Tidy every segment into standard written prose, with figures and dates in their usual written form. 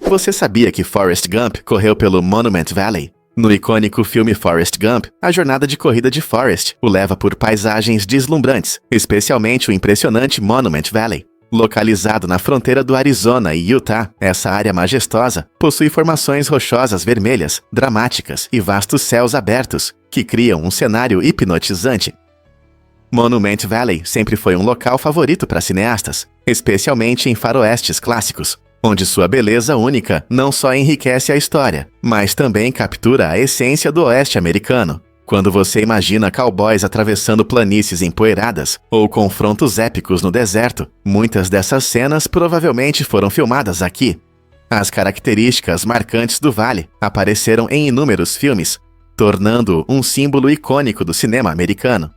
Você sabia que Forrest Gump correu pelo Monument Valley? No icônico filme Forrest Gump, a jornada de corrida de Forrest o leva por paisagens deslumbrantes, especialmente o impressionante Monument Valley. Localizado na fronteira do Arizona e Utah, essa área majestosa possui formações rochosas vermelhas, dramáticas e vastos céus abertos, que criam um cenário hipnotizante. Monument Valley sempre foi um local favorito para cineastas, especialmente em faroestes clássicos, onde sua beleza única não só enriquece a história, mas também captura a essência do oeste americano. Quando você imagina cowboys atravessando planícies empoeiradas ou confrontos épicos no deserto, muitas dessas cenas provavelmente foram filmadas aqui. As características marcantes do vale apareceram em inúmeros filmes, tornando-o um símbolo icônico do cinema americano.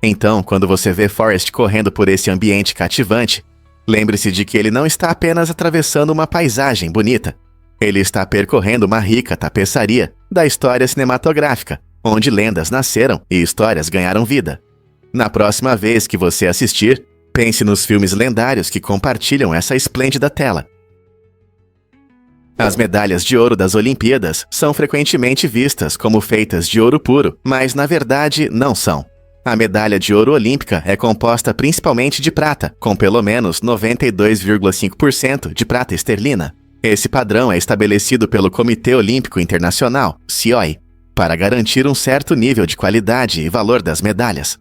Então, quando você vê Forrest correndo por esse ambiente cativante, lembre-se de que ele não está apenas atravessando uma paisagem bonita. Ele está percorrendo uma rica tapeçaria da história cinematográfica, onde lendas nasceram e histórias ganharam vida. Na próxima vez que você assistir, pense nos filmes lendários que compartilham essa esplêndida tela. As medalhas de ouro das Olimpíadas são frequentemente vistas como feitas de ouro puro, mas na verdade não são. A medalha de ouro olímpica é composta principalmente de prata, com pelo menos 92,5% de prata esterlina. Esse padrão é estabelecido pelo Comitê Olímpico Internacional, CIO, para garantir um certo nível de qualidade e valor das medalhas.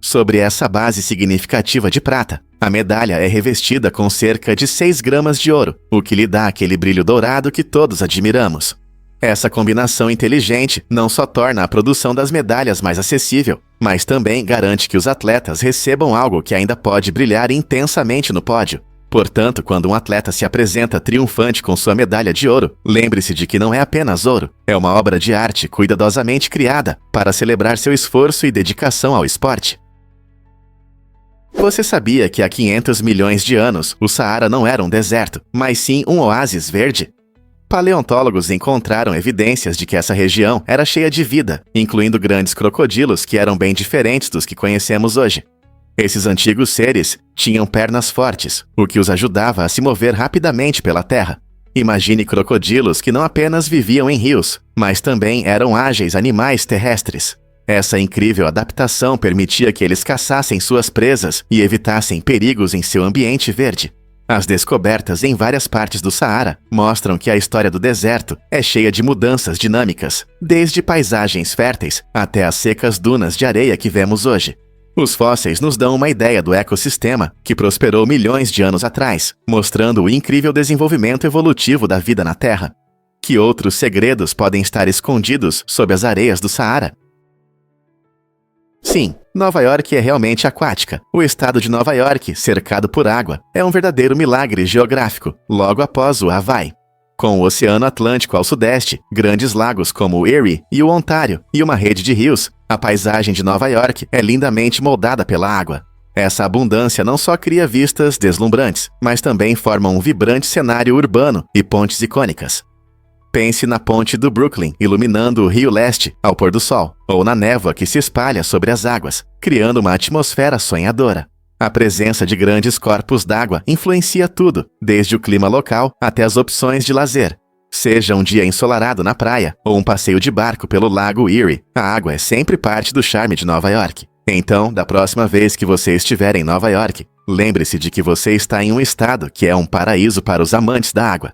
Sobre essa base significativa de prata, a medalha é revestida com cerca de 6 gramas de ouro, o que lhe dá aquele brilho dourado que todos admiramos. Essa combinação inteligente não só torna a produção das medalhas mais acessível, mas também garante que os atletas recebam algo que ainda pode brilhar intensamente no pódio. Portanto, quando um atleta se apresenta triunfante com sua medalha de ouro, lembre-se de que não é apenas ouro, é uma obra de arte cuidadosamente criada para celebrar seu esforço e dedicação ao esporte. Você sabia que há 500 milhões de anos o Saara não era um deserto, mas sim um oásis verde? Paleontólogos encontraram evidências de que essa região era cheia de vida, incluindo grandes crocodilos que eram bem diferentes dos que conhecemos hoje. Esses antigos seres tinham pernas fortes, o que os ajudava a se mover rapidamente pela terra. Imagine crocodilos que não apenas viviam em rios, mas também eram ágeis animais terrestres. Essa incrível adaptação permitia que eles caçassem suas presas e evitassem perigos em seu ambiente verde. As descobertas em várias partes do Saara mostram que a história do deserto é cheia de mudanças dinâmicas, desde paisagens férteis até as secas dunas de areia que vemos hoje. Os fósseis nos dão uma ideia do ecossistema que prosperou milhões de anos atrás, mostrando o incrível desenvolvimento evolutivo da vida na Terra. Que outros segredos podem estar escondidos sob as areias do Saara? Sim, Nova York é realmente aquática. O estado de Nova York, cercado por água, é um verdadeiro milagre geográfico, logo após o Havaí. Com o Oceano Atlântico ao sudeste, grandes lagos como o Erie e o Ontário e uma rede de rios, a paisagem de Nova York é lindamente moldada pela água. Essa abundância não só cria vistas deslumbrantes, mas também forma um vibrante cenário urbano e pontes icônicas. Pense na ponte do Brooklyn, iluminando o Rio Leste ao pôr do sol, ou na névoa que se espalha sobre as águas, criando uma atmosfera sonhadora. A presença de grandes corpos d'água influencia tudo, desde o clima local até as opções de lazer. Seja um dia ensolarado na praia ou um passeio de barco pelo lago Erie, a água é sempre parte do charme de Nova York. Então, da próxima vez que você estiver em Nova York, lembre-se de que você está em um estado que é um paraíso para os amantes da água.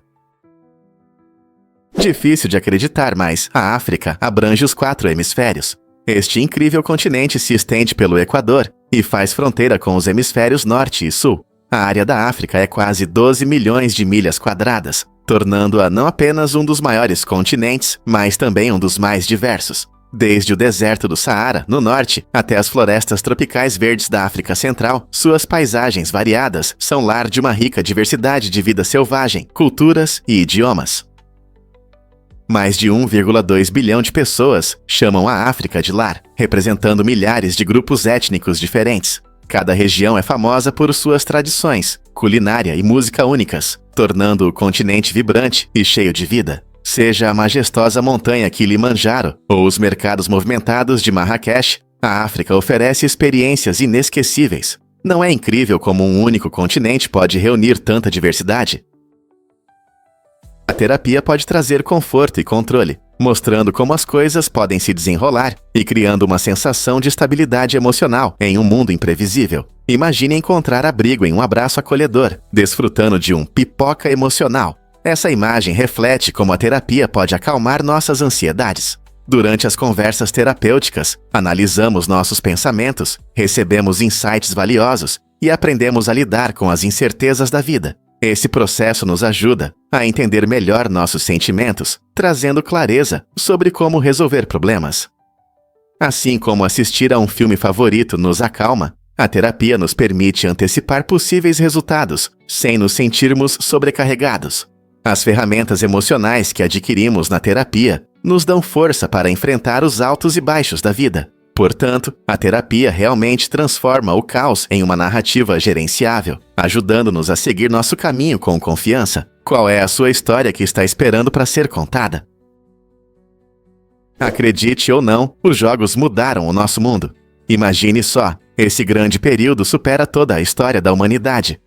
Difícil de acreditar, mas a África abrange os 4 hemisférios. Este incrível continente se estende pelo Equador e faz fronteira com os hemisférios norte e sul. A área da África é quase 12 milhões de milhas quadradas, tornando-a não apenas um dos maiores continentes, mas também um dos mais diversos. Desde o deserto do Saara, no norte, até as florestas tropicais verdes da África Central, suas paisagens variadas são lar de uma rica diversidade de vida selvagem, culturas e idiomas. Mais de 1,2 bilhão de pessoas chamam a África de lar, representando milhares de grupos étnicos diferentes. Cada região é famosa por suas tradições, culinária e música únicas, tornando o continente vibrante e cheio de vida. Seja a majestosa montanha Kilimanjaro ou os mercados movimentados de Marrakech, a África oferece experiências inesquecíveis. Não é incrível como um único continente pode reunir tanta diversidade? A terapia pode trazer conforto e controle, mostrando como as coisas podem se desenrolar e criando uma sensação de estabilidade emocional em um mundo imprevisível. Imagine encontrar abrigo em um abraço acolhedor, desfrutando de um pipoca emocional. Essa imagem reflete como a terapia pode acalmar nossas ansiedades. Durante as conversas terapêuticas, analisamos nossos pensamentos, recebemos insights valiosos e aprendemos a lidar com as incertezas da vida. Esse processo nos ajuda a entender melhor nossos sentimentos, trazendo clareza sobre como resolver problemas. Assim como assistir a um filme favorito nos acalma, a terapia nos permite antecipar possíveis resultados, sem nos sentirmos sobrecarregados. As ferramentas emocionais que adquirimos na terapia nos dão força para enfrentar os altos e baixos da vida. Portanto, a terapia realmente transforma o caos em uma narrativa gerenciável, ajudando-nos a seguir nosso caminho com confiança. Qual é a sua história que está esperando para ser contada? Acredite ou não, os jogos mudaram o nosso mundo. Imagine só, esse grande período supera toda a história da humanidade.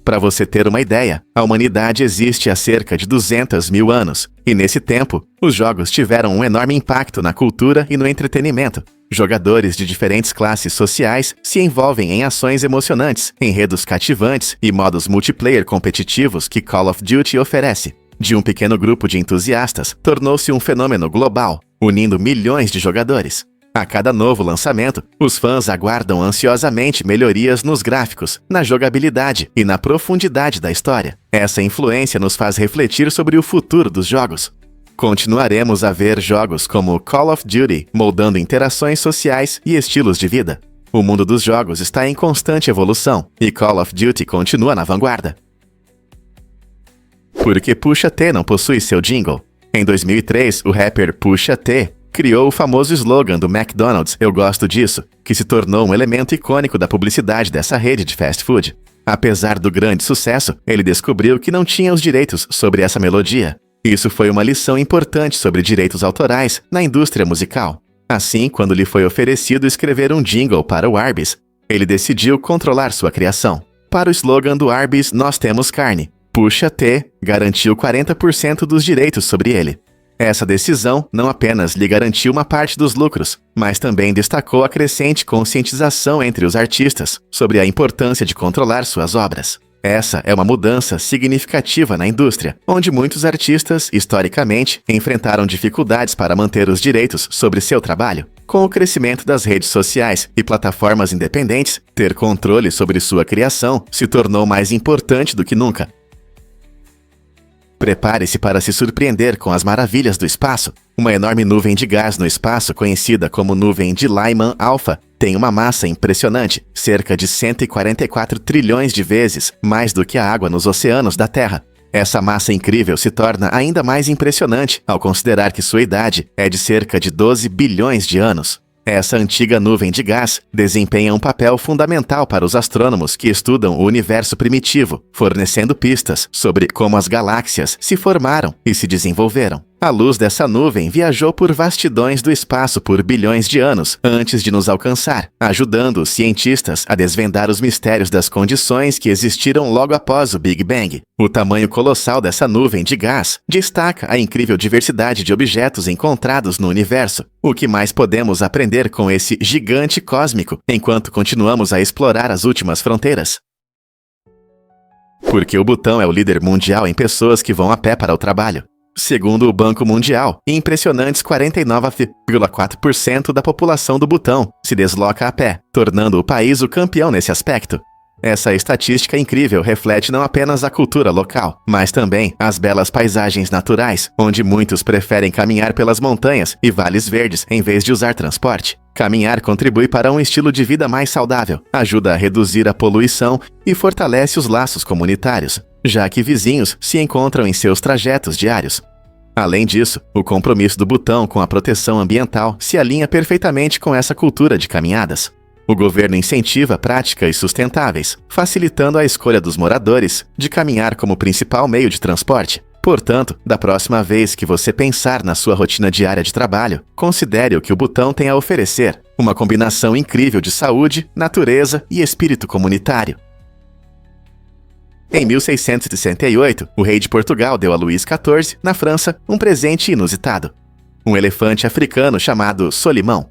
Para você ter uma ideia, a humanidade existe há cerca de 200 mil anos, e nesse tempo, os jogos tiveram um enorme impacto na cultura e no entretenimento. Jogadores de diferentes classes sociais se envolvem em ações emocionantes, enredos cativantes e modos multiplayer competitivos que Call of Duty oferece. De um pequeno grupo de entusiastas, tornou-se um fenômeno global, unindo milhões de jogadores. A cada novo lançamento, os fãs aguardam ansiosamente melhorias nos gráficos, na jogabilidade e na profundidade da história. Essa influência nos faz refletir sobre o futuro dos jogos. Continuaremos a ver jogos como Call of Duty moldando interações sociais e estilos de vida. O mundo dos jogos está em constante evolução e Call of Duty continua na vanguarda. Por que Pusha T não possui seu jingle? Em 2003, o rapper Pusha T criou o famoso slogan do McDonald's "Eu gosto disso", que se tornou um elemento icônico da publicidade dessa rede de fast food. Apesar do grande sucesso, ele descobriu que não tinha os direitos sobre essa melodia. Isso foi uma lição importante sobre direitos autorais na indústria musical. Assim, quando lhe foi oferecido escrever um jingle para o Arby's, ele decidiu controlar sua criação. Para o slogan do Arby's "Nós temos carne", Pusha T garantiu 40% dos direitos sobre ele. Essa decisão não apenas lhe garantiu uma parte dos lucros, mas também destacou a crescente conscientização entre os artistas sobre a importância de controlar suas obras. Essa é uma mudança significativa na indústria, onde muitos artistas, historicamente, enfrentaram dificuldades para manter os direitos sobre seu trabalho. Com o crescimento das redes sociais e plataformas independentes, ter controle sobre sua criação se tornou mais importante do que nunca. Prepare-se para se surpreender com as maravilhas do espaço. Uma enorme nuvem de gás no espaço, conhecida como nuvem de Lyman Alpha, tem uma massa impressionante, cerca de 144 trilhões de vezes mais do que a água nos oceanos da Terra. Essa massa incrível se torna ainda mais impressionante ao considerar que sua idade é de cerca de 12 bilhões de anos. Essa antiga nuvem de gás desempenha um papel fundamental para os astrônomos que estudam o universo primitivo, fornecendo pistas sobre como as galáxias se formaram e se desenvolveram. A luz dessa nuvem viajou por vastidões do espaço por bilhões de anos antes de nos alcançar, ajudando os cientistas a desvendar os mistérios das condições que existiram logo após o Big Bang. O tamanho colossal dessa nuvem de gás destaca a incrível diversidade de objetos encontrados no universo. O que mais podemos aprender com esse gigante cósmico enquanto continuamos a explorar as últimas fronteiras? Porque o Butão é o líder mundial em pessoas que vão a pé para o trabalho. Segundo o Banco Mundial, impressionantes 49,4% da população do Butão se desloca a pé, tornando o país o campeão nesse aspecto. Essa estatística incrível reflete não apenas a cultura local, mas também as belas paisagens naturais, onde muitos preferem caminhar pelas montanhas e vales verdes em vez de usar transporte. Caminhar contribui para um estilo de vida mais saudável, ajuda a reduzir a poluição e fortalece os laços comunitários, já que vizinhos se encontram em seus trajetos diários. Além disso, o compromisso do Butão com a proteção ambiental se alinha perfeitamente com essa cultura de caminhadas. O governo incentiva práticas sustentáveis, facilitando a escolha dos moradores de caminhar como principal meio de transporte. Portanto, da próxima vez que você pensar na sua rotina diária de trabalho, considere o que o Butão tem a oferecer, uma combinação incrível de saúde, natureza e espírito comunitário. Em 1668, o rei de Portugal deu a Luís XIV, na França, um presente inusitado: um elefante africano chamado Solimão.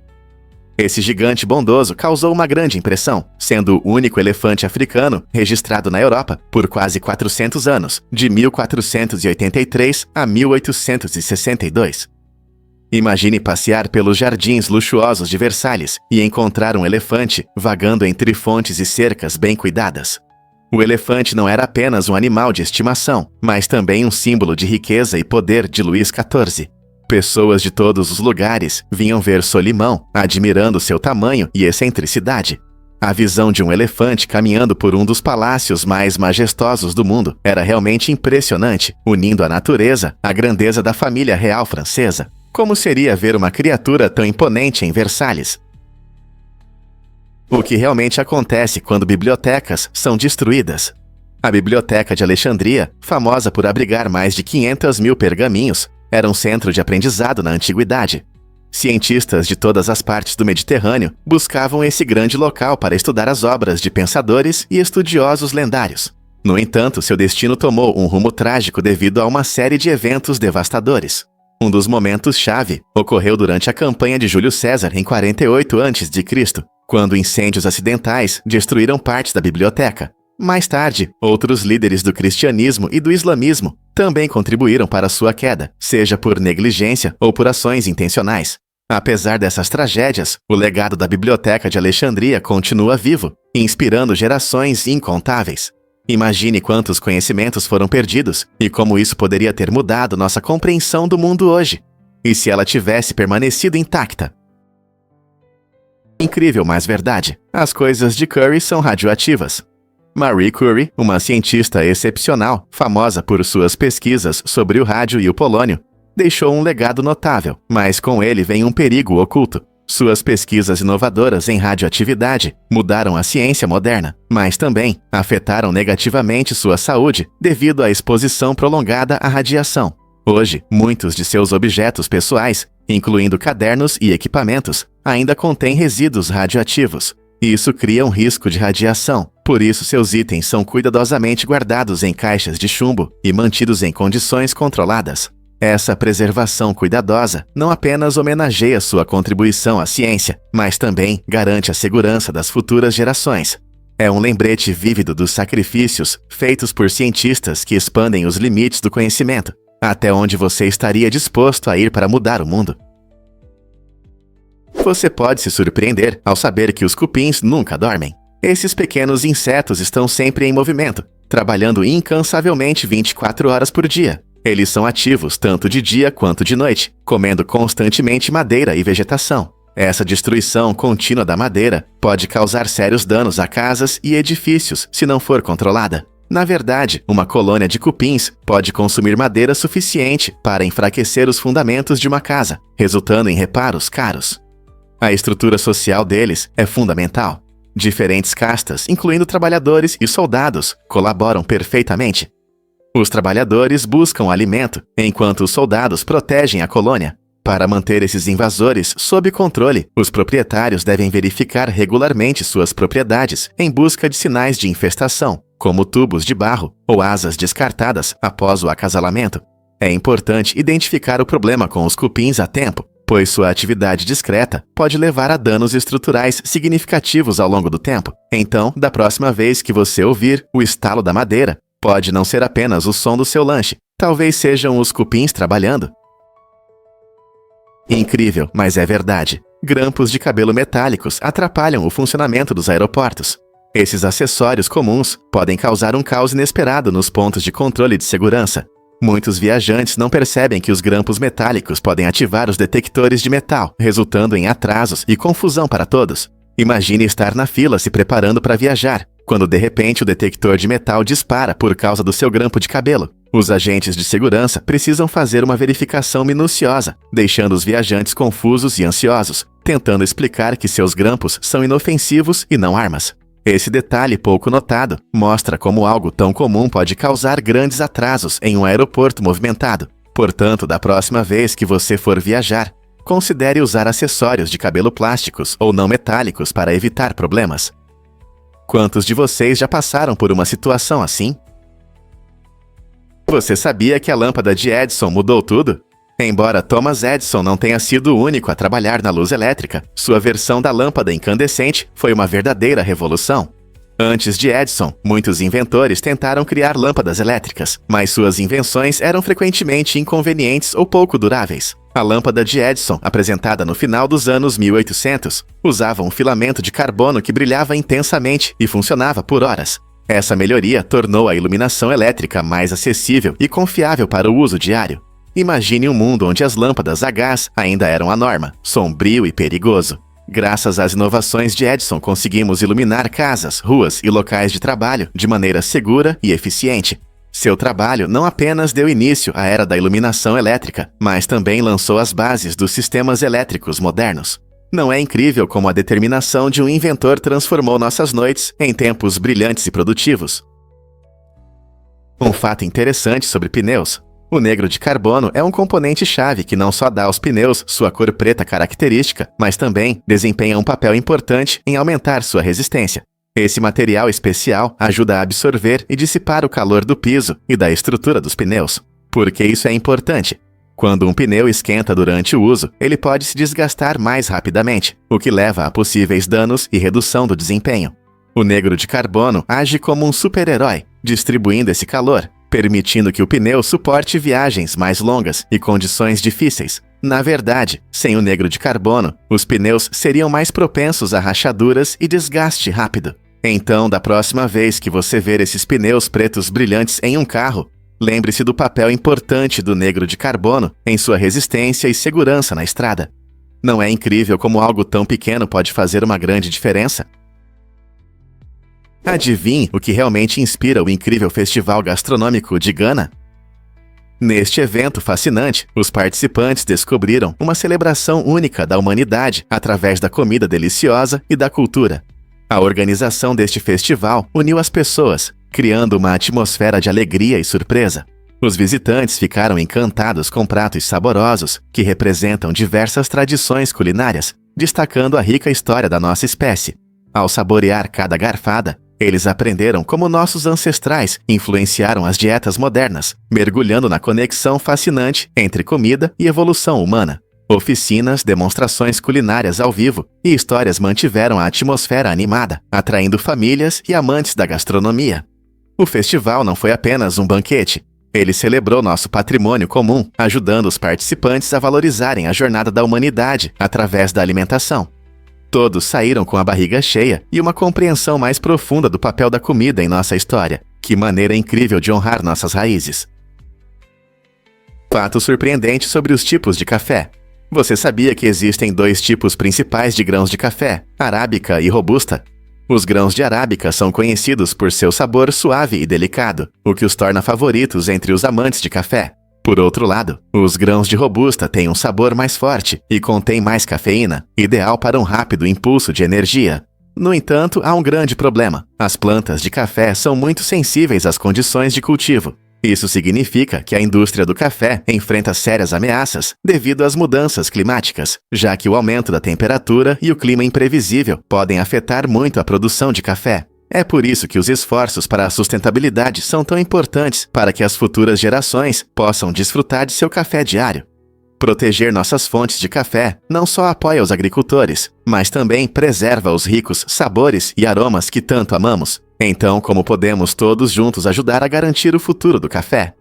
Esse gigante bondoso causou uma grande impressão, sendo o único elefante africano registrado na Europa por quase 400 anos, de 1483 a 1862. Imagine passear pelos jardins luxuosos de Versalhes e encontrar um elefante vagando entre fontes e cercas bem cuidadas. O elefante não era apenas um animal de estimação, mas também um símbolo de riqueza e poder de Luís XIV. Pessoas de todos os lugares vinham ver Solimão, admirando seu tamanho e excentricidade. A visão de um elefante caminhando por um dos palácios mais majestosos do mundo era realmente impressionante, unindo a natureza à grandeza da família real francesa. Como seria ver uma criatura tão imponente em Versalhes? O que realmente acontece quando bibliotecas são destruídas? A Biblioteca de Alexandria, famosa por abrigar mais de 500 mil pergaminhos, era um centro de aprendizado na antiguidade. Cientistas de todas as partes do Mediterrâneo buscavam esse grande local para estudar as obras de pensadores e estudiosos lendários. No entanto, seu destino tomou um rumo trágico devido a uma série de eventos devastadores. Um dos momentos-chave ocorreu durante a campanha de Júlio César em 48 a.C., quando incêndios acidentais destruíram partes da biblioteca. Mais tarde, outros líderes do cristianismo e do islamismo também contribuíram para sua queda, seja por negligência ou por ações intencionais. Apesar dessas tragédias, o legado da Biblioteca de Alexandria continua vivo, inspirando gerações incontáveis. Imagine quantos conhecimentos foram perdidos e como isso poderia ter mudado nossa compreensão do mundo hoje. E se ela tivesse permanecido intacta? Incrível, mas verdade. As coisas de Curie são radioativas. Marie Curie, uma cientista excepcional, famosa por suas pesquisas sobre o rádio e o polônio, deixou um legado notável, mas com ele vem um perigo oculto. Suas pesquisas inovadoras em radioatividade mudaram a ciência moderna, mas também afetaram negativamente sua saúde devido à exposição prolongada à radiação. Hoje, muitos de seus objetos pessoais, incluindo cadernos e equipamentos, ainda contêm resíduos radioativos. Isso cria um risco de radiação, por isso seus itens são cuidadosamente guardados em caixas de chumbo e mantidos em condições controladas. Essa preservação cuidadosa não apenas homenageia sua contribuição à ciência, mas também garante a segurança das futuras gerações. É um lembrete vívido dos sacrifícios feitos por cientistas que expandem os limites do conhecimento, até onde você estaria disposto a ir para mudar o mundo. Você pode se surpreender ao saber que os cupins nunca dormem. Esses pequenos insetos estão sempre em movimento, trabalhando incansavelmente 24 horas por dia. Eles são ativos tanto de dia quanto de noite, comendo constantemente madeira e vegetação. Essa destruição contínua da madeira pode causar sérios danos a casas e edifícios se não for controlada. Na verdade, uma colônia de cupins pode consumir madeira suficiente para enfraquecer os fundamentos de uma casa, resultando em reparos caros. A estrutura social deles é fundamental. Diferentes castas, incluindo trabalhadores e soldados, colaboram perfeitamente. Os trabalhadores buscam alimento, enquanto os soldados protegem a colônia. Para manter esses invasores sob controle, os proprietários devem verificar regularmente suas propriedades em busca de sinais de infestação, como tubos de barro ou asas descartadas após o acasalamento. É importante identificar o problema com os cupins a tempo, pois sua atividade discreta pode levar a danos estruturais significativos ao longo do tempo. Então, da próxima vez que você ouvir o estalo da madeira, pode não ser apenas o som do seu lanche, talvez sejam os cupins trabalhando. Incrível, mas é verdade. Grampos de cabelo metálicos atrapalham o funcionamento dos aeroportos. Esses acessórios comuns podem causar um caos inesperado nos pontos de controle de segurança. Muitos viajantes não percebem que os grampos metálicos podem ativar os detectores de metal, resultando em atrasos e confusão para todos. Imagine estar na fila se preparando para viajar, quando de repente o detector de metal dispara por causa do seu grampo de cabelo. Os agentes de segurança precisam fazer uma verificação minuciosa, deixando os viajantes confusos e ansiosos, tentando explicar que seus grampos são inofensivos e não armas. Esse detalhe pouco notado mostra como algo tão comum pode causar grandes atrasos em um aeroporto movimentado. Portanto, da próxima vez que você for viajar, considere usar acessórios de cabelo plásticos ou não metálicos para evitar problemas. Quantos de vocês já passaram por uma situação assim? Você sabia que a lâmpada de Edison mudou tudo? Embora Thomas Edison não tenha sido o único a trabalhar na luz elétrica, sua versão da lâmpada incandescente foi uma verdadeira revolução. Antes de Edison, muitos inventores tentaram criar lâmpadas elétricas, mas suas invenções eram frequentemente inconvenientes ou pouco duráveis. A lâmpada de Edison, apresentada no final dos anos 1800, usava um filamento de carbono que brilhava intensamente e funcionava por horas. Essa melhoria tornou a iluminação elétrica mais acessível e confiável para o uso diário. Imagine um mundo onde as lâmpadas a gás ainda eram a norma, sombrio e perigoso. Graças às inovações de Edison, conseguimos iluminar casas, ruas e locais de trabalho de maneira segura e eficiente. Seu trabalho não apenas deu início à era da iluminação elétrica, mas também lançou as bases dos sistemas elétricos modernos. Não é incrível como a determinação de um inventor transformou nossas noites em tempos brilhantes e produtivos? Um fato interessante sobre pneus. O negro de carbono é um componente-chave que não só dá aos pneus sua cor preta característica, mas também desempenha um papel importante em aumentar sua resistência. Esse material especial ajuda a absorver e dissipar o calor do piso e da estrutura dos pneus. Por que isso é importante? Quando um pneu esquenta durante o uso, ele pode se desgastar mais rapidamente, o que leva a possíveis danos e redução do desempenho. O negro de carbono age como um super-herói, distribuindo esse calor, permitindo que o pneu suporte viagens mais longas e condições difíceis. Na verdade, sem o negro de carbono, os pneus seriam mais propensos a rachaduras e desgaste rápido. Então, da próxima vez que você ver esses pneus pretos brilhantes em um carro, lembre-se do papel importante do negro de carbono em sua resistência e segurança na estrada. Não é incrível como algo tão pequeno pode fazer uma grande diferença? Adivinhe o que realmente inspira o incrível festival gastronômico de Ghana? Neste evento fascinante, os participantes descobriram uma celebração única da humanidade através da comida deliciosa e da cultura. A organização deste festival uniu as pessoas, criando uma atmosfera de alegria e surpresa. Os visitantes ficaram encantados com pratos saborosos que representam diversas tradições culinárias, destacando a rica história da nossa espécie. Ao saborear cada garfada, eles aprenderam como nossos ancestrais influenciaram as dietas modernas, mergulhando na conexão fascinante entre comida e evolução humana. Oficinas, demonstrações culinárias ao vivo e histórias mantiveram a atmosfera animada, atraindo famílias e amantes da gastronomia. O festival não foi apenas um banquete. Ele celebrou nosso patrimônio comum, ajudando os participantes a valorizarem a jornada da humanidade através da alimentação. Todos saíram com a barriga cheia e uma compreensão mais profunda do papel da comida em nossa história. Que maneira incrível de honrar nossas raízes! Fato surpreendente sobre os tipos de café. Você sabia que existem dois tipos principais de grãos de café, arábica e robusta? Os grãos de arábica são conhecidos por seu sabor suave e delicado, o que os torna favoritos entre os amantes de café. Por outro lado, os grãos de robusta têm um sabor mais forte e contêm mais cafeína, ideal para um rápido impulso de energia. No entanto, há um grande problema. As plantas de café são muito sensíveis às condições de cultivo. Isso significa que a indústria do café enfrenta sérias ameaças devido às mudanças climáticas, já que o aumento da temperatura e o clima imprevisível podem afetar muito a produção de café. É por isso que os esforços para a sustentabilidade são tão importantes para que as futuras gerações possam desfrutar de seu café diário. Proteger nossas fontes de café não só apoia os agricultores, mas também preserva os ricos sabores e aromas que tanto amamos. Então, como podemos todos juntos ajudar a garantir o futuro do café?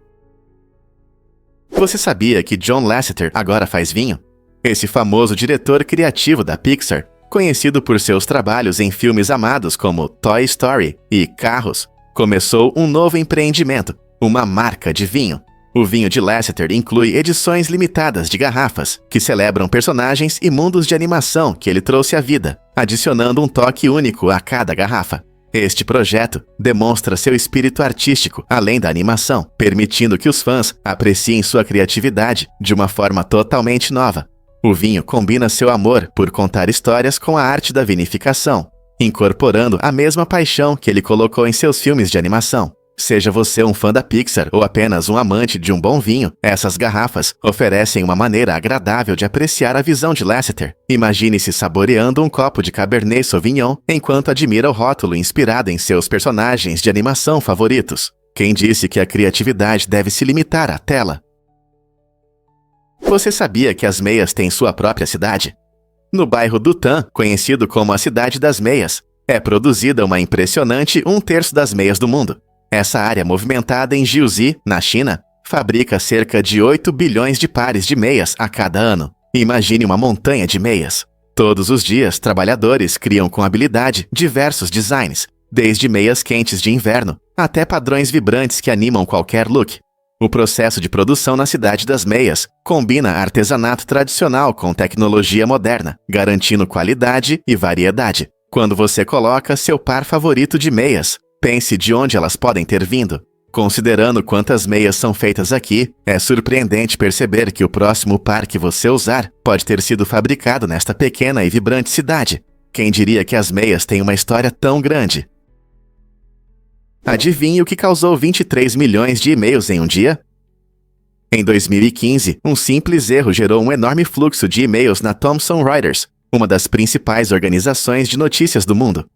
Você sabia que John Lasseter agora faz vinho? Esse famoso diretor criativo da Pixar, conhecido por seus trabalhos em filmes amados como Toy Story e Carros, começou um novo empreendimento, uma marca de vinho. O vinho de Lasseter inclui edições limitadas de garrafas, que celebram personagens e mundos de animação que ele trouxe à vida, adicionando um toque único a cada garrafa. Este projeto demonstra seu espírito artístico além da animação, permitindo que os fãs apreciem sua criatividade de uma forma totalmente nova. O vinho combina seu amor por contar histórias com a arte da vinificação, incorporando a mesma paixão que ele colocou em seus filmes de animação. Seja você um fã da Pixar ou apenas um amante de um bom vinho, essas garrafas oferecem uma maneira agradável de apreciar a visão de Lasseter. Imagine-se saboreando um copo de Cabernet Sauvignon enquanto admira o rótulo inspirado em seus personagens de animação favoritos. Quem disse que a criatividade deve se limitar à tela? Você sabia que as meias têm sua própria cidade? No bairro Dutã, conhecido como a Cidade das Meias, é produzida uma impressionante 1/3 das meias do mundo. Essa área movimentada em Jiuzi, na China, fabrica cerca de 8 bilhões de pares de meias a cada ano. Imagine uma montanha de meias. Todos os dias, trabalhadores criam com habilidade diversos designs, desde meias quentes de inverno até padrões vibrantes que animam qualquer look. O processo de produção na Cidade das Meias combina artesanato tradicional com tecnologia moderna, garantindo qualidade e variedade. Quando você coloca seu par favorito de meias, pense de onde elas podem ter vindo. Considerando quantas meias são feitas aqui, é surpreendente perceber que o próximo par que você usar pode ter sido fabricado nesta pequena e vibrante cidade. Quem diria que as meias têm uma história tão grande? Adivinhe o que causou 23 milhões de e-mails em um dia? Em 2015, um simples erro gerou um enorme fluxo de e-mails na Thomson Reuters, uma das principais organizações de notícias do mundo.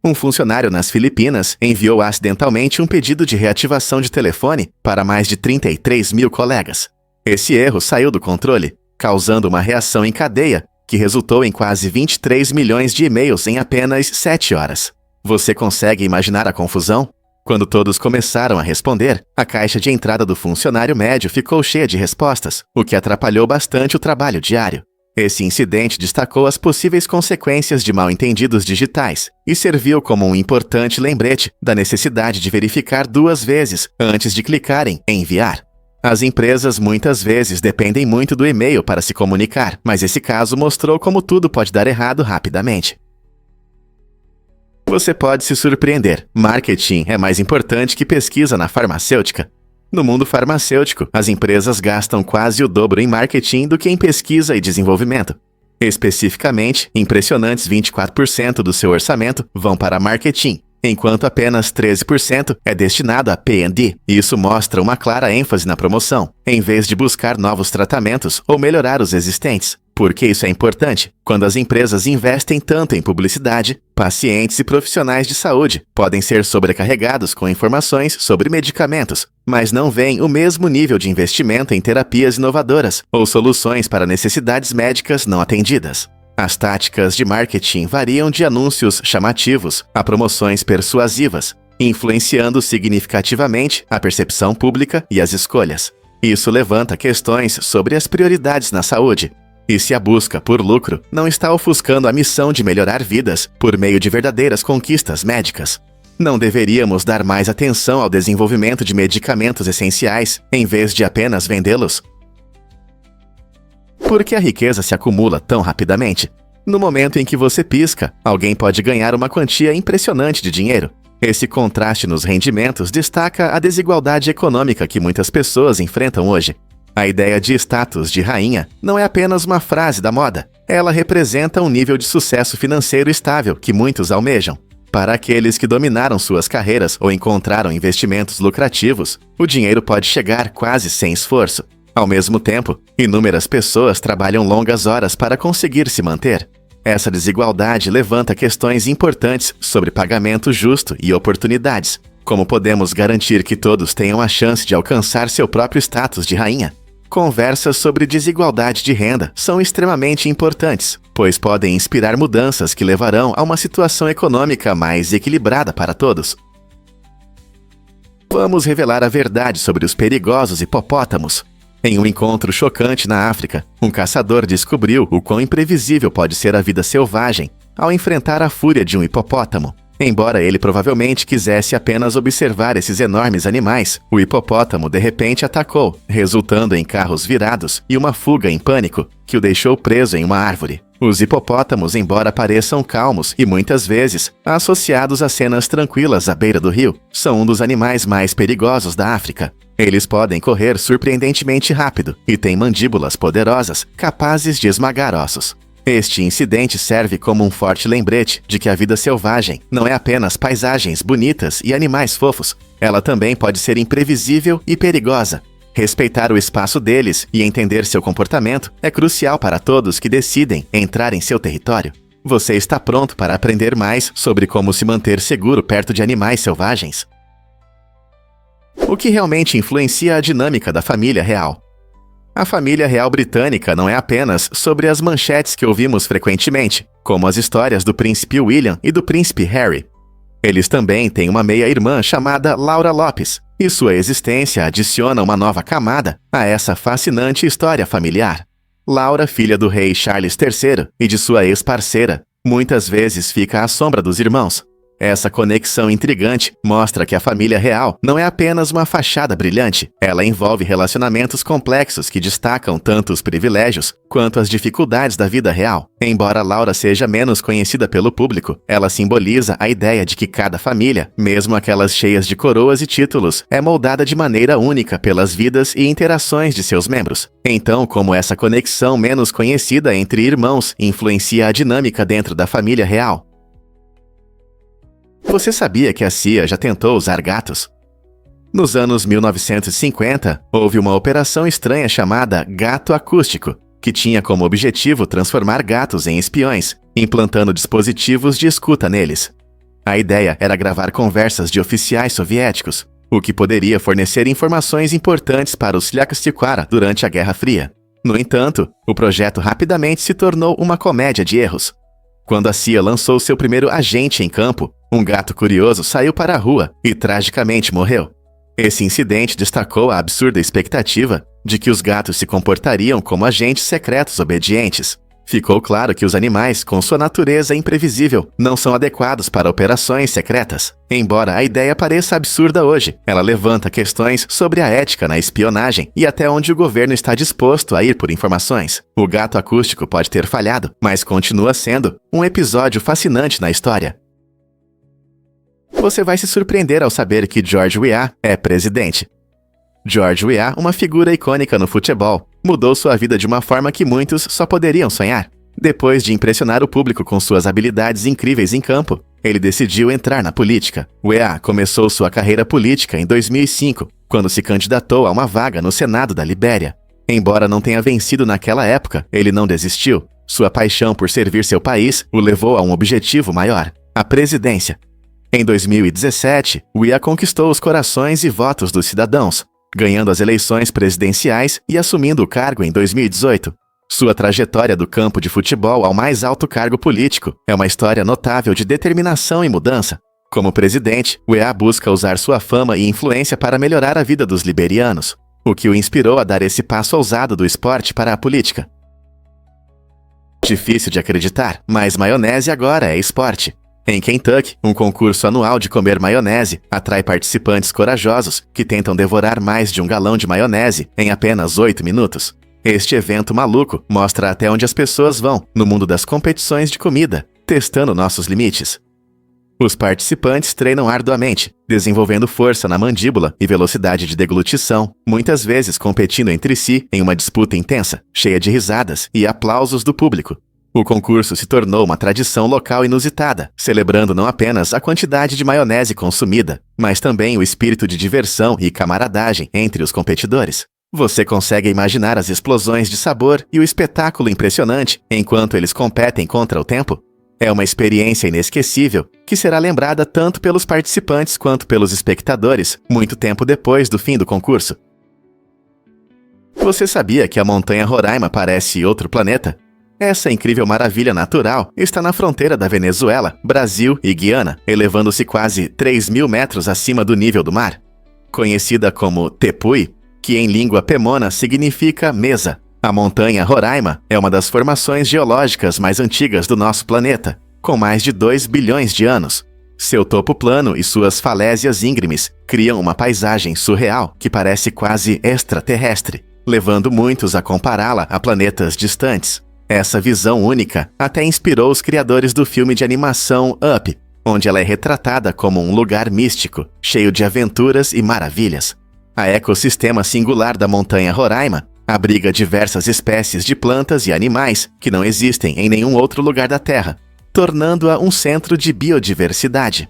Um funcionário nas Filipinas enviou acidentalmente um pedido de reativação de telefone para mais de 33 mil colegas. Esse erro saiu do controle, causando uma reação em cadeia que resultou em quase 23 milhões de e-mails em apenas 7 horas. Você consegue imaginar a confusão? Quando todos começaram a responder, a caixa de entrada do funcionário médio ficou cheia de respostas, o que atrapalhou bastante o trabalho diário. Esse incidente destacou as possíveis consequências de mal-entendidos digitais e serviu como um importante lembrete da necessidade de verificar 2 vezes antes de clicar em enviar. As empresas muitas vezes dependem muito do e-mail para se comunicar, mas esse caso mostrou como tudo pode dar errado rapidamente. Você pode se surpreender. Marketing é mais importante que pesquisa na farmacêutica. No mundo farmacêutico, as empresas gastam quase o dobro em marketing do que em pesquisa e desenvolvimento. Especificamente, impressionantes 24% do seu orçamento vão para marketing, enquanto apenas 13% é destinado a P&D. Isso mostra uma clara ênfase na promoção, em vez de buscar novos tratamentos ou melhorar os existentes. Por que isso é importante? Quando as empresas investem tanto em publicidade, pacientes e profissionais de saúde podem ser sobrecarregados com informações sobre medicamentos, mas não veem o mesmo nível de investimento em terapias inovadoras ou soluções para necessidades médicas não atendidas. As táticas de marketing variam de anúncios chamativos a promoções persuasivas, influenciando significativamente a percepção pública e as escolhas. Isso levanta questões sobre as prioridades na saúde. E se a busca por lucro não está ofuscando a missão de melhorar vidas por meio de verdadeiras conquistas médicas? Não deveríamos dar mais atenção ao desenvolvimento de medicamentos essenciais em vez de apenas vendê-los? Por que a riqueza se acumula tão rapidamente? No momento em que você pisca, alguém pode ganhar uma quantia impressionante de dinheiro. Esse contraste nos rendimentos destaca a desigualdade econômica que muitas pessoas enfrentam hoje. A ideia de status de rainha não é apenas uma frase da moda. Ela representa um nível de sucesso financeiro estável que muitos almejam. Para aqueles que dominaram suas carreiras ou encontraram investimentos lucrativos, o dinheiro pode chegar quase sem esforço. Ao mesmo tempo, inúmeras pessoas trabalham longas horas para conseguir se manter. Essa desigualdade levanta questões importantes sobre pagamento justo e oportunidades. Como podemos garantir que todos tenham a chance de alcançar seu próprio status de rainha? Conversas sobre desigualdade de renda são extremamente importantes, pois podem inspirar mudanças que levarão a uma situação econômica mais equilibrada para todos. Vamos revelar a verdade sobre os perigosos hipopótamos. Em um encontro chocante na África, um caçador descobriu o quão imprevisível pode ser a vida selvagem ao enfrentar a fúria de um hipopótamo. Embora ele provavelmente quisesse apenas observar esses enormes animais, o hipopótamo de repente atacou, resultando em carros virados e uma fuga em pânico, que o deixou preso em uma árvore. Os hipopótamos, embora pareçam calmos e muitas vezes associados a cenas tranquilas à beira do rio, são um dos animais mais perigosos da África. Eles podem correr surpreendentemente rápido e têm mandíbulas poderosas, capazes de esmagar ossos. Este incidente serve como um forte lembrete de que a vida selvagem não é apenas paisagens bonitas e animais fofos. Ela também pode ser imprevisível e perigosa. Respeitar o espaço deles e entender seu comportamento é crucial para todos que decidem entrar em seu território. Você está pronto para aprender mais sobre como se manter seguro perto de animais selvagens? O que realmente influencia a dinâmica da família real? A família real britânica não é apenas sobre as manchetes que ouvimos frequentemente, como as histórias do príncipe William e do príncipe Harry. Eles também têm uma meia-irmã chamada Laura Lopes, e sua existência adiciona uma nova camada a essa fascinante história familiar. Laura, filha do rei Charles III e de sua ex-parceira, muitas vezes fica à sombra dos irmãos. Essa conexão intrigante mostra que a família real não é apenas uma fachada brilhante, ela envolve relacionamentos complexos que destacam tanto os privilégios quanto as dificuldades da vida real. Embora Laura seja menos conhecida pelo público, ela simboliza a ideia de que cada família, mesmo aquelas cheias de coroas e títulos, é moldada de maneira única pelas vidas e interações de seus membros. Então, como essa conexão menos conhecida entre irmãos influencia a dinâmica dentro da família real? Você sabia que a CIA já tentou usar gatos? Nos anos 1950, houve uma operação estranha chamada Gato Acústico, que tinha como objetivo transformar gatos em espiões, implantando dispositivos de escuta neles. A ideia era gravar conversas de oficiais soviéticos, o que poderia fornecer informações importantes para os Slyakstikwara durante a Guerra Fria. No entanto, o projeto rapidamente se tornou uma comédia de erros. Quando a CIA lançou seu primeiro agente em campo, um gato curioso saiu para a rua e tragicamente morreu. Esse incidente destacou a absurda expectativa de que os gatos se comportariam como agentes secretos obedientes. Ficou claro que os animais, com sua natureza imprevisível, não são adequados para operações secretas. Embora a ideia pareça absurda hoje, ela levanta questões sobre a ética na espionagem e até onde o governo está disposto a ir por informações. O gato acústico pode ter falhado, mas continua sendo um episódio fascinante na história. Você vai se surpreender ao saber que George Weah é presidente. George Weah, uma figura icônica no futebol, mudou sua vida de uma forma que muitos só poderiam sonhar. Depois de impressionar o público com suas habilidades incríveis em campo, ele decidiu entrar na política. Weah começou sua carreira política em 2005, quando se candidatou a uma vaga no Senado da Libéria. Embora não tenha vencido naquela época, ele não desistiu. Sua paixão por servir seu país o levou a um objetivo maior: a presidência. Em 2017, Weah conquistou os corações e votos dos cidadãos, ganhando as eleições presidenciais e assumindo o cargo em 2018. Sua trajetória do campo de futebol ao mais alto cargo político é uma história notável de determinação e mudança. Como presidente, Weah busca usar sua fama e influência para melhorar a vida dos liberianos, o que o inspirou a dar esse passo ousado do esporte para a política. Difícil de acreditar, mas maionese agora é esporte. Em Kentucky, um concurso anual de comer maionese atrai participantes corajosos que tentam devorar mais de 1 galão de maionese em apenas 8 minutos. Este evento maluco mostra até onde as pessoas vão no mundo das competições de comida, testando nossos limites. Os participantes treinam arduamente, desenvolvendo força na mandíbula e velocidade de deglutição, muitas vezes competindo entre si em uma disputa intensa, cheia de risadas e aplausos do público. O concurso se tornou uma tradição local inusitada, celebrando não apenas a quantidade de maionese consumida, mas também o espírito de diversão e camaradagem entre os competidores. Você consegue imaginar as explosões de sabor e o espetáculo impressionante enquanto eles competem contra o tempo? É uma experiência inesquecível que será lembrada tanto pelos participantes quanto pelos espectadores muito tempo depois do fim do concurso. Você sabia que a montanha Roraima parece outro planeta? Essa incrível maravilha natural está na fronteira da Venezuela, Brasil e Guiana, elevando-se quase 3.000 metros acima do nível do mar. Conhecida como Tepuy, que em língua pemona significa mesa, a montanha Roraima é uma das formações geológicas mais antigas do nosso planeta, com mais de 2 bilhões de anos. Seu topo plano e suas falésias íngremes criam uma paisagem surreal que parece quase extraterrestre, levando muitos a compará-la a planetas distantes. Essa visão única até inspirou os criadores do filme de animação Up, onde ela é retratada como um lugar místico, cheio de aventuras e maravilhas. A ecossistema singular da montanha Roraima abriga diversas espécies de plantas e animais que não existem em nenhum outro lugar da Terra, tornando-a um centro de biodiversidade.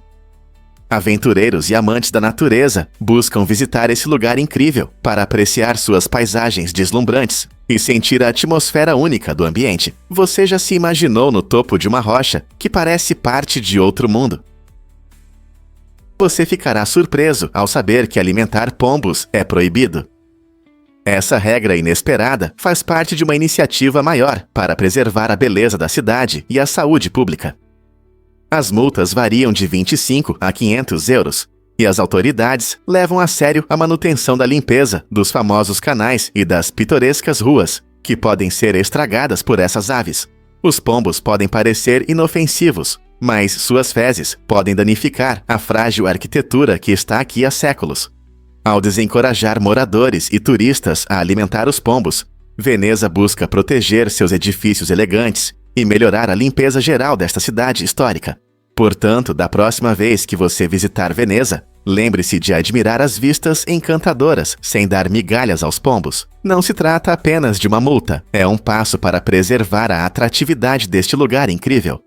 Aventureiros e amantes da natureza buscam visitar esse lugar incrível para apreciar suas paisagens deslumbrantes e sentir a atmosfera única do ambiente. Você já se imaginou no topo de uma rocha que parece parte de outro mundo? você ficará surpreso ao saber que alimentar pombos é proibido. Essa regra inesperada faz parte de uma iniciativa maior para preservar a beleza da cidade e a saúde pública. As multas variam de 25 a 500 euros, e as autoridades levam a sério a manutenção da limpeza dos famosos canais e das pitorescas ruas, que podem ser estragadas por essas aves. Os pombos podem parecer inofensivos, mas suas fezes podem danificar a frágil arquitetura que está aqui há séculos. Ao desencorajar moradores e turistas a alimentar os pombos, Veneza busca proteger seus edifícios elegantes e melhorar a limpeza geral desta cidade histórica. Portanto, da próxima vez que você visitar Veneza, lembre-se de admirar as vistas encantadoras sem dar migalhas aos pombos. Não se trata apenas de uma multa, é um passo para preservar a atratividade deste lugar incrível.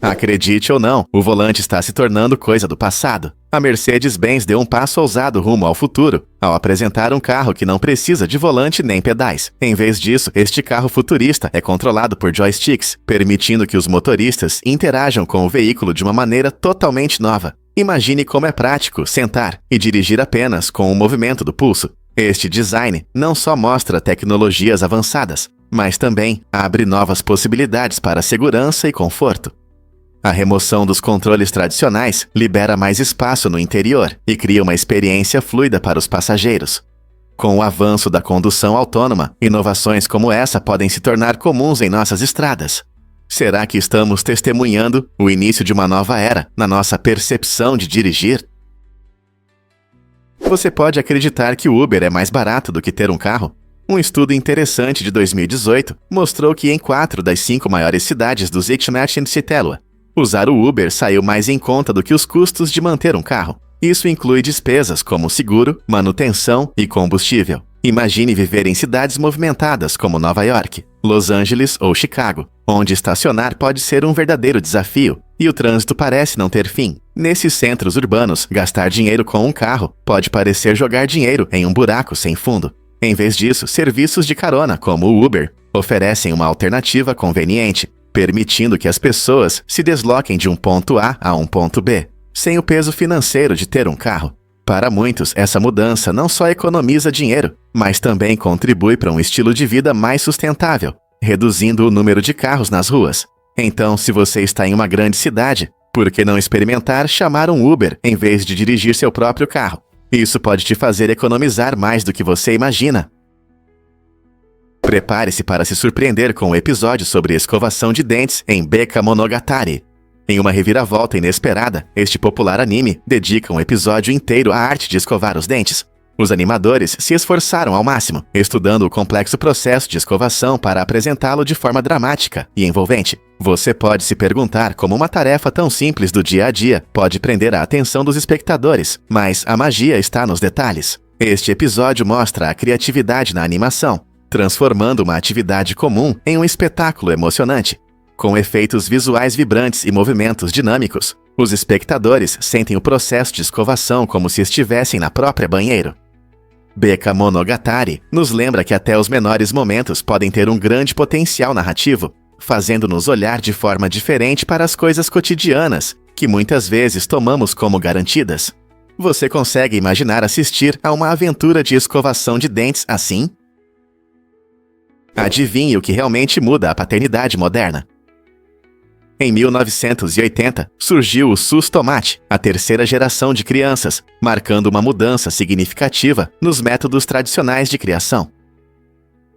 Acredite ou não, o volante está se tornando coisa do passado. A Mercedes-Benz deu um passo ousado rumo ao futuro, ao apresentar um carro que não precisa de volante nem pedais. Em vez disso, este carro futurista é controlado por joysticks, permitindo que os motoristas interajam com o veículo de uma maneira totalmente nova. Imagine como é prático sentar e dirigir apenas com o movimento do pulso. Este design não só mostra tecnologias avançadas, mas também abre novas possibilidades para segurança e conforto. A remoção dos controles tradicionais libera mais espaço no interior e cria uma experiência fluida para os passageiros. Com o avanço da condução autônoma, inovações como essa podem se tornar comuns em nossas estradas. Será que estamos testemunhando o início de uma nova era na nossa percepção de dirigir? Você pode acreditar que o Uber é mais barato do que ter um carro? Um estudo interessante de 2018 mostrou que em 4 das 5 maiores cidades do Zichnach e Sitelua, usar o Uber saiu mais em conta do que os custos de manter um carro. Isso inclui despesas como seguro, manutenção e combustível. Imagine viver em cidades movimentadas como Nova York, Los Angeles ou Chicago, onde estacionar pode ser um verdadeiro desafio e o trânsito parece não ter fim. Nesses centros urbanos, gastar dinheiro com um carro pode parecer jogar dinheiro em um buraco sem fundo. Em vez disso, serviços de carona como o Uber oferecem uma alternativa conveniente, permitindo que as pessoas se desloquem de um ponto A a um ponto B, sem o peso financeiro de ter um carro. Para muitos, essa mudança não só economiza dinheiro, mas também contribui para um estilo de vida mais sustentável, reduzindo o número de carros nas ruas. Então, se você está em uma grande cidade, por que não experimentar chamar um Uber em vez de dirigir seu próprio carro? Isso pode te fazer economizar mais do que você imagina. Prepare-se para se surpreender com o episódio sobre escovação de dentes em Beka Monogatari. Em uma reviravolta inesperada, este popular anime dedica um episódio inteiro à arte de escovar os dentes. Os animadores se esforçaram ao máximo, estudando o complexo processo de escovação para apresentá-lo de forma dramática e envolvente. Você pode se perguntar como uma tarefa tão simples do dia a dia pode prender a atenção dos espectadores, mas a magia está nos detalhes. Este episódio mostra a criatividade na animação, transformando uma atividade comum em um espetáculo emocionante. Com efeitos visuais vibrantes e movimentos dinâmicos, os espectadores sentem o processo de escovação como se estivessem na própria banheiro. Beka Monogatari nos lembra que até os menores momentos podem ter um grande potencial narrativo, fazendo-nos olhar de forma diferente para as coisas cotidianas, que muitas vezes tomamos como garantidas. Você consegue imaginar assistir a uma aventura de escovação de dentes assim? Adivinhe o que realmente muda a paternidade moderna. Em 1980, surgiu o SUS Tomate, a terceira geração de crianças, marcando uma mudança significativa nos métodos tradicionais de criação.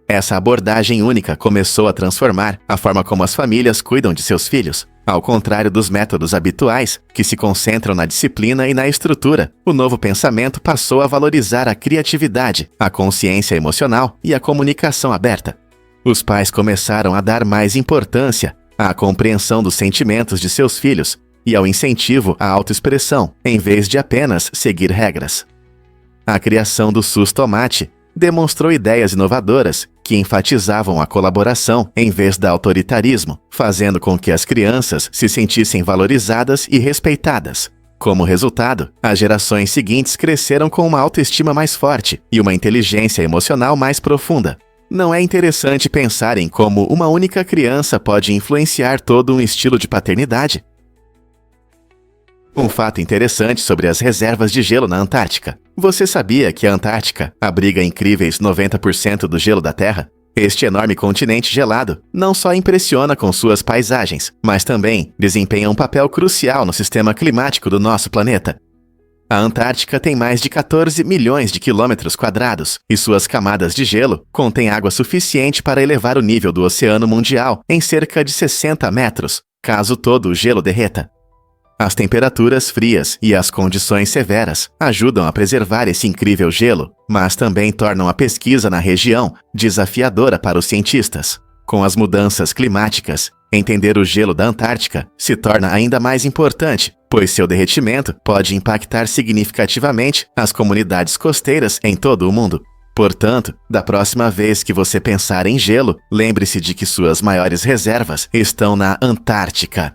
Essa abordagem única começou a transformar a forma como as famílias cuidam de seus filhos. Ao contrário dos métodos habituais, que se concentram na disciplina e na estrutura, o novo pensamento passou a valorizar a criatividade, a consciência emocional e a comunicação aberta. Os pais começaram a dar mais importância à compreensão dos sentimentos de seus filhos e ao incentivo à autoexpressão, em vez de apenas seguir regras. A criação do SUS Tomate demonstrou ideias inovadoras que enfatizavam a colaboração em vez do autoritarismo, fazendo com que as crianças se sentissem valorizadas e respeitadas. Como resultado, as gerações seguintes cresceram com uma autoestima mais forte e uma inteligência emocional mais profunda. Não é interessante pensar em como uma única criança pode influenciar todo um estilo de paternidade? Um fato interessante sobre as reservas de gelo na Antártica. Você sabia que a Antártica abriga incríveis 90% do gelo da Terra? Este enorme continente gelado não só impressiona com suas paisagens, mas também desempenha um papel crucial no sistema climático do nosso planeta. A Antártica tem mais de 14 milhões de quilômetros quadrados e suas camadas de gelo contêm água suficiente para elevar o nível do oceano mundial em cerca de 60 metros, caso todo o gelo derreta. As temperaturas frias e as condições severas ajudam a preservar esse incrível gelo, mas também tornam a pesquisa na região desafiadora para os cientistas. Com as mudanças climáticas, entender o gelo da Antártica se torna ainda mais importante, pois seu derretimento pode impactar significativamente as comunidades costeiras em todo o mundo. Portanto, da próxima vez que você pensar em gelo, lembre-se de que suas maiores reservas estão na Antártica.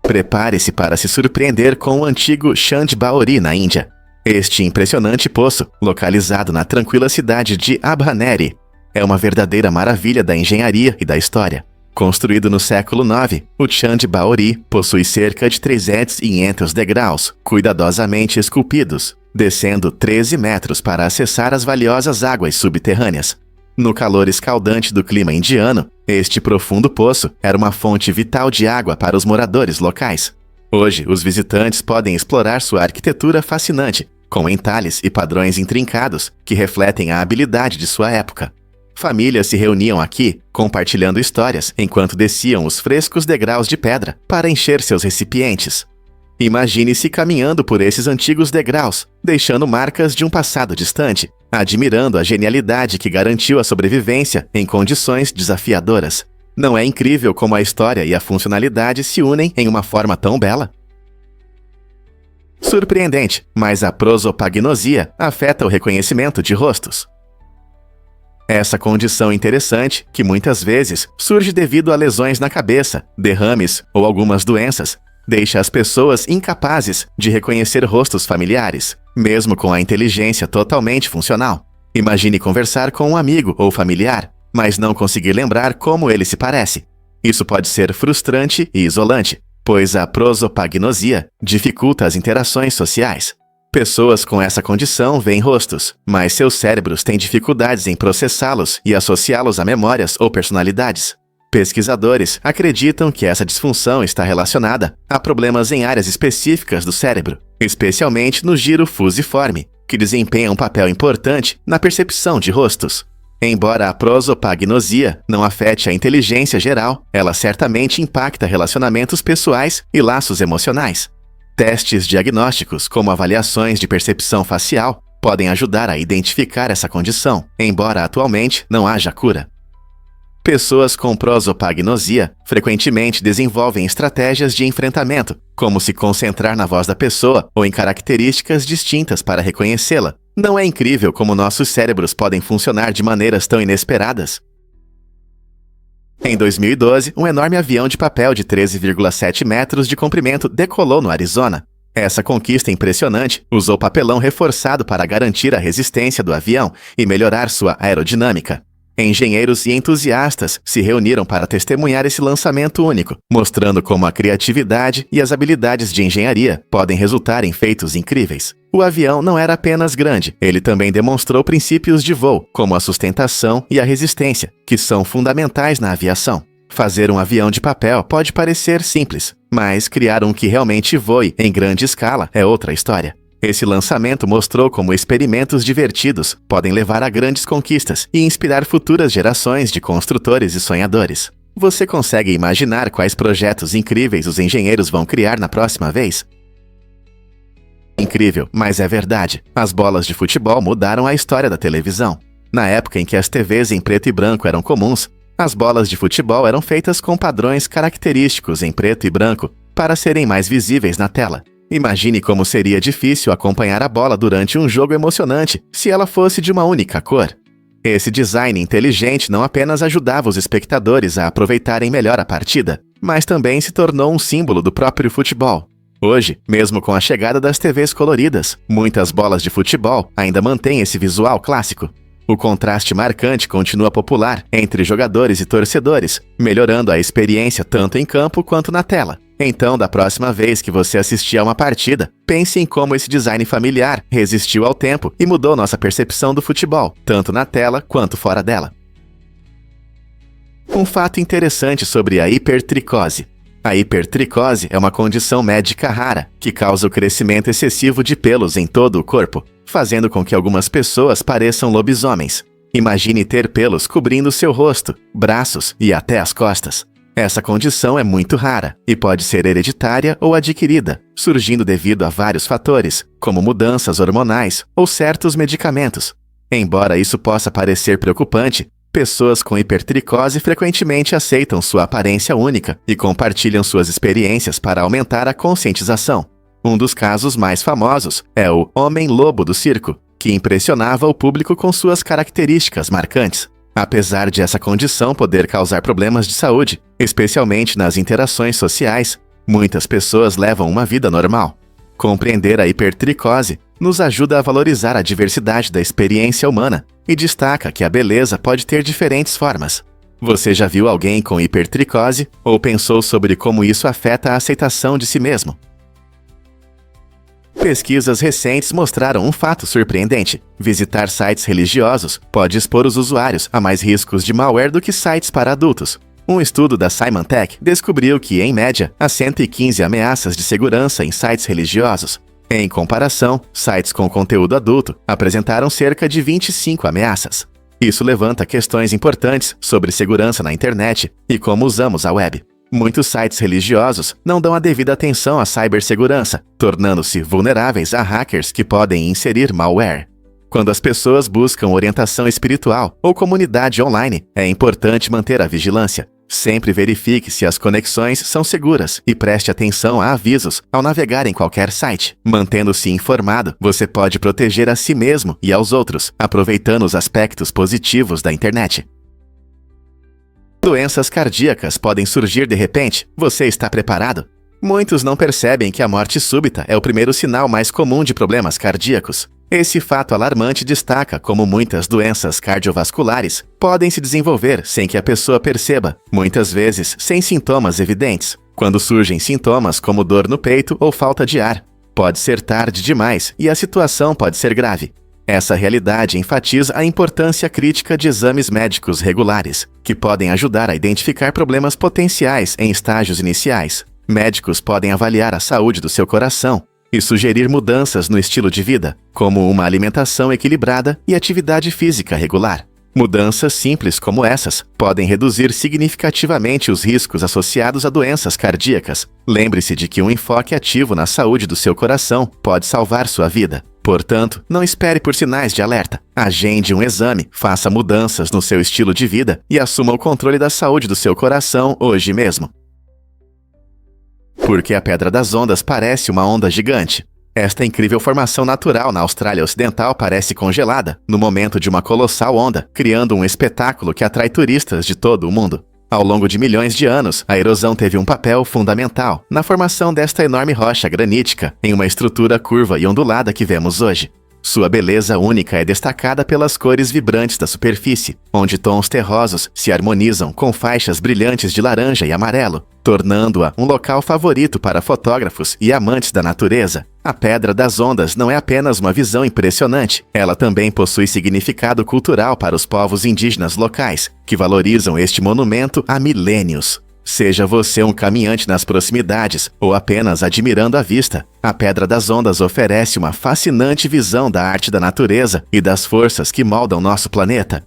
Prepare-se para se surpreender com o antigo Chand Baori na Índia. Este impressionante poço, localizado na tranquila cidade de Abhaneri, é uma verdadeira maravilha da engenharia e da história. Construído no século IX, o Chand Baori possui cerca de 3.500 degraus, cuidadosamente esculpidos, descendo 13 metros para acessar as valiosas águas subterrâneas. No calor escaldante do clima indiano, este profundo poço era uma fonte vital de água para os moradores locais. Hoje, os visitantes podem explorar sua arquitetura fascinante, com entalhes e padrões intrincados que refletem a habilidade de sua época. Famílias se reuniam aqui, compartilhando histórias enquanto desciam os frescos degraus de pedra para encher seus recipientes. Imagine-se caminhando por esses antigos degraus, deixando marcas de um passado distante, admirando a genialidade que garantiu a sobrevivência em condições desafiadoras. Não é incrível como a história e a funcionalidade se unem em uma forma tão bela? Surpreendente, mas a prosopagnosia afeta o reconhecimento de rostos. Essa condição interessante, que muitas vezes surge devido a lesões na cabeça, derrames ou algumas doenças, deixa as pessoas incapazes de reconhecer rostos familiares, mesmo com a inteligência totalmente funcional. Imagine conversar com um amigo ou familiar, mas não conseguir lembrar como ele se parece. Isso pode ser frustrante e isolante, pois a prosopagnosia dificulta as interações sociais. Pessoas com essa condição veem rostos, mas seus cérebros têm dificuldades em processá-los e associá-los a memórias ou personalidades. Pesquisadores acreditam que essa disfunção está relacionada a problemas em áreas específicas do cérebro, especialmente no giro fusiforme, que desempenha um papel importante na percepção de rostos. Embora a prosopagnosia não afete a inteligência geral, ela certamente impacta relacionamentos pessoais e laços emocionais. Testes diagnósticos, como avaliações de percepção facial, podem ajudar a identificar essa condição, embora atualmente não haja cura. Pessoas com prosopagnosia frequentemente desenvolvem estratégias de enfrentamento, como se concentrar na voz da pessoa ou em características distintas para reconhecê-la. Não é incrível como nossos cérebros podem funcionar de maneiras tão inesperadas? Em 2012, um enorme avião de papel de 13,7 metros de comprimento decolou no Arizona. Essa conquista impressionante usou papelão reforçado para garantir a resistência do avião e melhorar sua aerodinâmica. Engenheiros e entusiastas se reuniram para testemunhar esse lançamento único, mostrando como a criatividade e as habilidades de engenharia podem resultar em feitos incríveis. O avião não era apenas grande, ele também demonstrou princípios de voo, como a sustentação e a resistência, que são fundamentais na aviação. Fazer um avião de papel pode parecer simples, mas criar um que realmente voe em grande escala é outra história. Esse lançamento mostrou como experimentos divertidos podem levar a grandes conquistas e inspirar futuras gerações de construtores e sonhadores. Você consegue imaginar quais projetos incríveis os engenheiros vão criar na próxima vez? Incrível, mas é verdade. As bolas de futebol mudaram a história da televisão. Na época em que as TVs em preto e branco eram comuns, as bolas de futebol eram feitas com padrões característicos em preto e branco para serem mais visíveis na tela. Imagine como seria difícil acompanhar a bola durante um jogo emocionante se ela fosse de uma única cor. Esse design inteligente não apenas ajudava os espectadores a aproveitarem melhor a partida, mas também se tornou um símbolo do próprio futebol. Hoje, mesmo com a chegada das TVs coloridas, muitas bolas de futebol ainda mantêm esse visual clássico. O contraste marcante continua popular entre jogadores e torcedores, melhorando a experiência tanto em campo quanto na tela. Então, da próxima vez que você assistir a uma partida, pense em como esse design familiar resistiu ao tempo e mudou nossa percepção do futebol, tanto na tela quanto fora dela. Um fato interessante sobre a hipertricose. A hipertricose é uma condição médica rara que causa o crescimento excessivo de pelos em todo o corpo, fazendo com que algumas pessoas pareçam lobisomens. Imagine ter pelos cobrindo seu rosto, braços e até as costas. Essa condição é muito rara e pode ser hereditária ou adquirida, surgindo devido a vários fatores, como mudanças hormonais ou certos medicamentos. Embora isso possa parecer preocupante, pessoas com hipertricose frequentemente aceitam sua aparência única e compartilham suas experiências para aumentar a conscientização. Um dos casos mais famosos é o Homem-Lobo do Circo, que impressionava o público com suas características marcantes. Apesar de essa condição poder causar problemas de saúde, especialmente nas interações sociais, muitas pessoas levam uma vida normal. Compreender a hipertricose nos ajuda a valorizar a diversidade da experiência humana e destaca que a beleza pode ter diferentes formas. Você já viu alguém com hipertricose ou pensou sobre como isso afeta a aceitação de si mesmo? Pesquisas recentes mostraram um fato surpreendente. Visitar sites religiosos pode expor os usuários a mais riscos de malware do que sites para adultos. Um estudo da Symantec descobriu que, em média, há 115 ameaças de segurança em sites religiosos. Em comparação, sites com conteúdo adulto apresentaram cerca de 25 ameaças. Isso levanta questões importantes sobre segurança na internet e como usamos a web. Muitos sites religiosos não dão a devida atenção à cibersegurança, tornando-se vulneráveis a hackers que podem inserir malware. Quando as pessoas buscam orientação espiritual ou comunidade online, é importante manter a vigilância. Sempre verifique se as conexões são seguras e preste atenção a avisos ao navegar em qualquer site. Mantendo-se informado, você pode proteger a si mesmo e aos outros, aproveitando os aspectos positivos da internet. Doenças cardíacas podem surgir de repente. Você está preparado? Muitos não percebem que a morte súbita é o primeiro sinal mais comum de problemas cardíacos. Esse fato alarmante destaca como muitas doenças cardiovasculares podem se desenvolver sem que a pessoa perceba, muitas vezes sem sintomas evidentes. Quando surgem sintomas como dor no peito ou falta de ar, pode ser tarde demais e a situação pode ser grave. Essa realidade enfatiza a importância crítica de exames médicos regulares, que podem ajudar a identificar problemas potenciais em estágios iniciais. Médicos podem avaliar a saúde do seu coração e sugerir mudanças no estilo de vida, como uma alimentação equilibrada e atividade física regular. Mudanças simples como essas podem reduzir significativamente os riscos associados a doenças cardíacas. Lembre-se de que um enfoque ativo na saúde do seu coração pode salvar sua vida. Portanto, não espere por sinais de alerta. Agende um exame, faça mudanças no seu estilo de vida e assuma o controle da saúde do seu coração hoje mesmo. Por que a Pedra das Ondas parece uma onda gigante? Esta incrível formação natural na Austrália Ocidental parece congelada no momento de uma colossal onda, criando um espetáculo que atrai turistas de todo o mundo. Ao longo de milhões de anos, a erosão teve um papel fundamental na formação desta enorme rocha granítica em uma estrutura curva e ondulada que vemos hoje. Sua beleza única é destacada pelas cores vibrantes da superfície, onde tons terrosos se harmonizam com faixas brilhantes de laranja e amarelo, tornando-a um local favorito para fotógrafos e amantes da natureza. A Pedra das Ondas não é apenas uma visão impressionante, ela também possui significado cultural para os povos indígenas locais, que valorizam este monumento há milênios. Seja você um caminhante nas proximidades ou apenas admirando a vista, a Pedra das Ondas oferece uma fascinante visão da arte da natureza e das forças que moldam nosso planeta.